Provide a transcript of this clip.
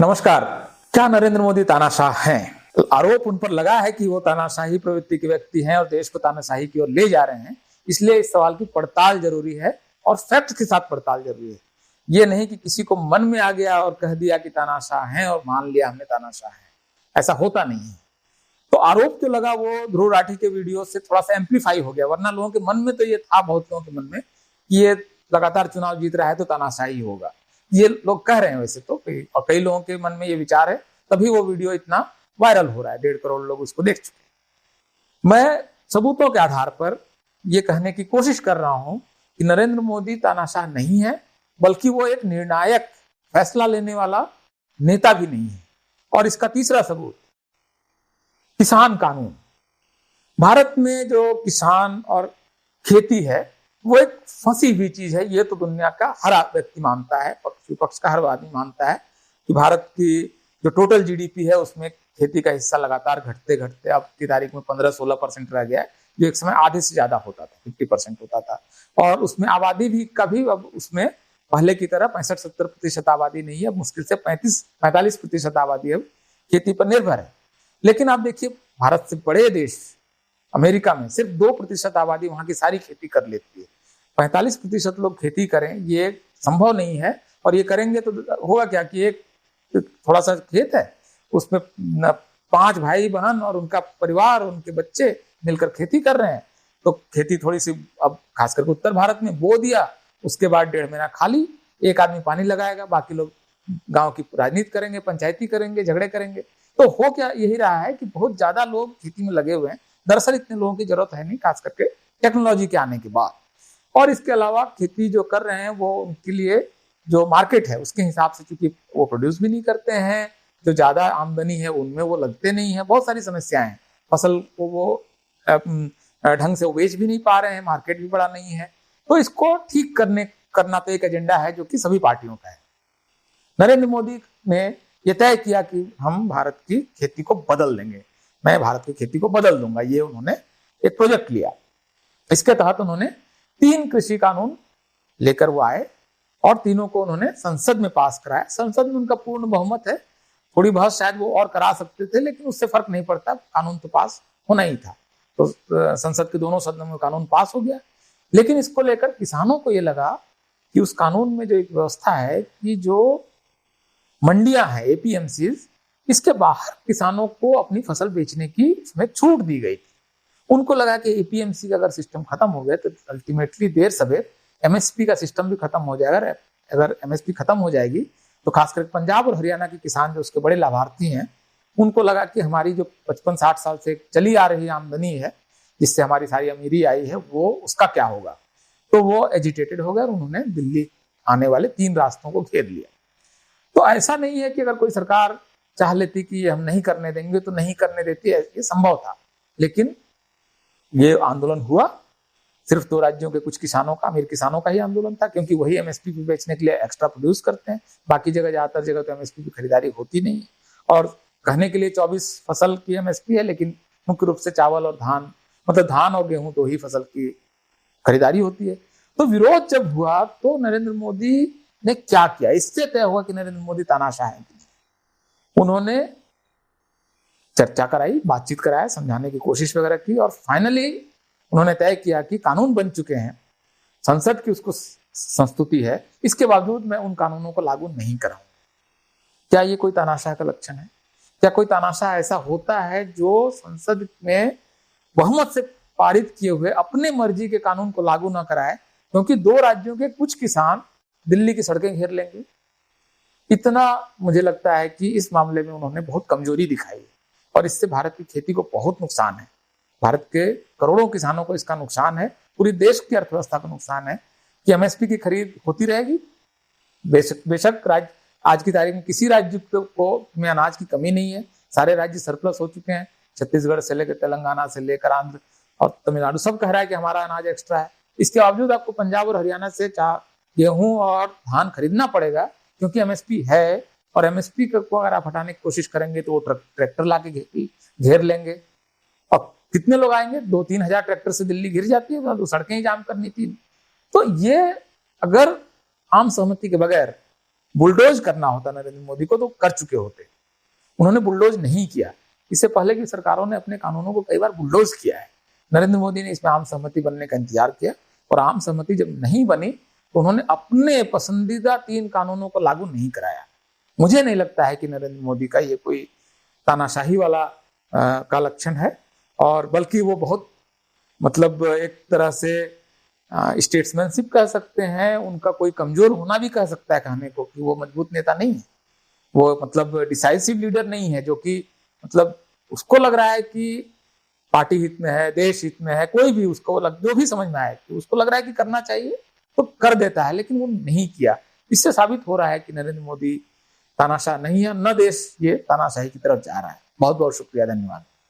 नमस्कार। क्या नरेंद्र मोदी तानाशाह हैं? तो आरोप उन पर लगा है कि वो तानाशाही प्रवृत्ति के व्यक्ति हैं और देश को तानाशाही की ओर ले जा रहे हैं। इसलिए इस सवाल की पड़ताल जरूरी है और फैक्ट के साथ पड़ताल जरूरी है। ये नहीं कि किसी को मन में आ गया और कह दिया कि तानाशाह हैं और मान लिया हमने तानाशाह है। ऐसा होता नहीं है। तो आरोप जो लगा वो ध्रुव राठी के वीडियो से थोड़ा सा एम्पलीफाई हो गया, वरना लोगों के मन में तो ये था, बहुत लोगों के मन में, कि ये लगातार चुनाव जीत रहा है तो तानाशाही होगा। ये लोग कह रहे हैं वैसे तो, और कई लोगों के मन में ये विचार है, तभी वो वीडियो इतना वायरल हो रहा है। 1.5 करोड़ लोग उसको देख चुके। मैं सबूतों के आधार पर ये कहने की कोशिश कर रहा हूं कि नरेंद्र मोदी तानाशाह नहीं है, बल्कि वो एक निर्णायक फैसला लेने वाला नेता भी नहीं है। और इसका तीसरा सबूत, किसान कानून। भारत में जो किसान और खेती है वो एक फंसी हुई चीज है। ये तो दुनिया का हर व्यक्ति मानता है, पक्ष विपक्ष का हर आदमी मानता है कि भारत की जो टोटल जीडीपी है उसमें खेती का हिस्सा लगातार घटते घटते अब की तारीख में 15-16% रह गया है, जो एक समय आधे से ज्यादा होता था, 50% होता था। और उसमें आबादी भी कभी अब उसमें पहले की तरह 65-70% आबादी नहीं है, मुश्किल से 35-45% आबादी अब खेती पर निर्भर है। लेकिन आप देखिए, भारत से बड़े देश अमेरिका में सिर्फ 2% आबादी वहां की सारी खेती कर लेती है। 45% लोग खेती करें, ये संभव नहीं है। और ये करेंगे तो होगा क्या कि एक थोड़ा सा खेत है, उसमें 5 भाई बहन और उनका परिवार, उनके बच्चे मिलकर खेती कर रहे हैं। तो खेती थोड़ी सी, अब खास करके उत्तर भारत में, बो दिया, उसके बाद 1.5 महीना खाली, एक आदमी पानी लगाएगा, बाकी लोग गांव की राजनीति करेंगे, पंचायती करेंगे, झगड़े करेंगे। तो हो क्या यही रहा है कि बहुत ज्यादा लोग खेती में लगे हुए हैं। दरअसल इतने लोगों की जरूरत है नहीं, खास करके टेक्नोलॉजी के आने के बाद। और इसके अलावा खेती जो कर रहे हैं वो उनके लिए जो मार्केट है उसके हिसाब से, चूंकि वो प्रोड्यूस भी नहीं करते हैं, जो ज्यादा आमदनी है उनमें वो लगते नहीं है, बहुत सारी समस्याएं हैं। फसल को वो ढंग से बेच भी नहीं पा रहे हैं, मार्केट भी बड़ा नहीं है। तो इसको ठीक करना तो एक एजेंडा है जो कि सभी पार्टियों का है। नरेंद्र मोदी ने यह तय किया कि हम भारत की खेती को बदल देंगे, मैं भारत की खेती को बदल दूंगा। ये उन्होंने एक प्रोजेक्ट लिया। इसके तहत उन्होंने 3 कृषि कानून लेकर वो आए और तीनों को उन्होंने संसद में पास कराया। संसद में उनका पूर्ण बहुमत है, थोड़ी बहुत शायद वो और करा सकते थे, लेकिन उससे फर्क नहीं पड़ता, कानून तो पास होना ही था। तो संसद के दोनों सदनों में कानून पास हो गया। लेकिन इसको लेकर किसानों को ये लगा कि उस कानून में जो एक व्यवस्था है कि जो मंडियां हैं, एपीएमसीज, इसके बाहर किसानों को अपनी फसल बेचने की इसमें छूट दी गई थी। उनको लगा कि एपीएमसी का अगर सिस्टम खत्म हो गया तो अल्टीमेटली देर सवेर एमएसपी का सिस्टम भी खत्म हो जाएगा। अगर एमएसपी खत्म हो जाएगी तो खासकर पंजाब और हरियाणा के किसान जो उसके बड़े लाभार्थी हैं, उनको लगा कि हमारी जो 55-60 साल से चली आ रही आमदनी है, जिससे हमारी सारी अमीरी आई है, वो उसका क्या होगा। तो वो एजिटेटेड हो गए और उन्होंने दिल्ली आने वाले 3 रास्तों को घेर लिया। तो ऐसा नहीं है कि अगर कोई सरकार चाह लेती कि ये हम नहीं करने देंगे तो नहीं करने देती है, ये संभव था। लेकिन ये आंदोलन हुआ सिर्फ 2 राज्यों के कुछ किसानों का, अमीर किसानों का ही आंदोलन था, क्योंकि वही एमएसपी पे बेचने के लिए एक्स्ट्रा प्रोड्यूस करते हैं। बाकी जगह, ज्यादातर जगह तो एमएसपी की खरीदारी होती नहीं है। और कहने के लिए 24 फसल की एमएसपी है, लेकिन मुख्य रूप से चावल और धान, मतलब धान और गेहूं 2 ही फसल की खरीदारी होती है। तो विरोध जब हुआ तो नरेंद्र मोदी ने क्या किया, इससे तय हुआ कि नरेंद्र मोदी तानाशाह है। उन्होंने चर्चा कराई, बातचीत कराया, समझाने की कोशिश वगैरह की, और फाइनली उन्होंने तय किया कि कानून बन चुके हैं, संसद की उसको संस्तुति है, इसके बावजूद मैं उन कानूनों को लागू नहीं कराऊंगा। क्या ये कोई तानाशाह का लक्षण है? क्या कोई तानाशाह ऐसा होता है जो संसद में बहुमत से पारित किए हुए अपने मर्जी के कानून को लागू न कराए, क्योंकि 2 राज्यों के कुछ किसान दिल्ली की सड़कें घेर लेंगे? इतना मुझे लगता है कि इस मामले में उन्होंने बहुत कमजोरी दिखाई और इससे भारत की खेती को बहुत नुकसान है। भारत के करोड़ों किसानों को इसका नुकसान है, पूरी देश की अर्थव्यवस्था को नुकसान है कि एमएसपी की खरीद होती रहेगी। बेशक राज्य आज की तारीख में किसी राज्य को में अनाज की कमी नहीं है, सारे राज्य सरप्लस हो चुके हैं। छत्तीसगढ़ से लेकर तेलंगाना से लेकर आंध्र और तमिलनाडु सब कह रहा है कि हमारा अनाज एक्स्ट्रा है। इसके बावजूद आपको पंजाब और हरियाणा से गेहूं और धान खरीदना पड़ेगा, क्योंकि एमएसपी है। और एमएसपी को अगर आप हटाने की कोशिश करेंगे तो वो ट्रैक्टर लाके घेर लेंगे। और कितने लोग आएंगे? 2-3 हजार ट्रैक्टर से दिल्ली घिर जाती है, तो सड़कें ही जाम करनी थी। तो ये अगर आम सहमति के बगैर बुलडोज करना होता नरेंद्र मोदी को तो कर चुके होते। उन्होंने बुलडोज नहीं किया। इससे पहले की सरकारों ने अपने कानूनों को कई बार बुलडोज किया है। नरेंद्र मोदी ने इसमें आम सहमति बनने का इंतजार किया और आम सहमति जब नहीं बनी तो उन्होंने अपने पसंदीदा 3 कानूनों को लागू नहीं कराया। मुझे नहीं लगता है कि नरेंद्र मोदी का ये कोई तानाशाही वाला का लक्षण है, और बल्कि वो बहुत मतलब एक तरह से स्टेट्समैनशिप कह सकते हैं, उनका कोई कमजोर होना भी कह सकता है कहने को कि वो मजबूत नेता नहीं है, वो मतलब डिसाइसिव लीडर नहीं है, जो कि मतलब उसको लग रहा है कि पार्टी हित में है, देश हित में है, कोई भी उसको जो भी समझ में आए कि उसको लग रहा है कि करना चाहिए तो कर देता है, लेकिन वो नहीं किया। इससे साबित हो रहा है कि नरेंद्र मोदी तानाशाह नहीं है, न देश ये तानाशाही की तरफ जा रहा है। बहुत बहुत शुक्रिया, धन्यवाद।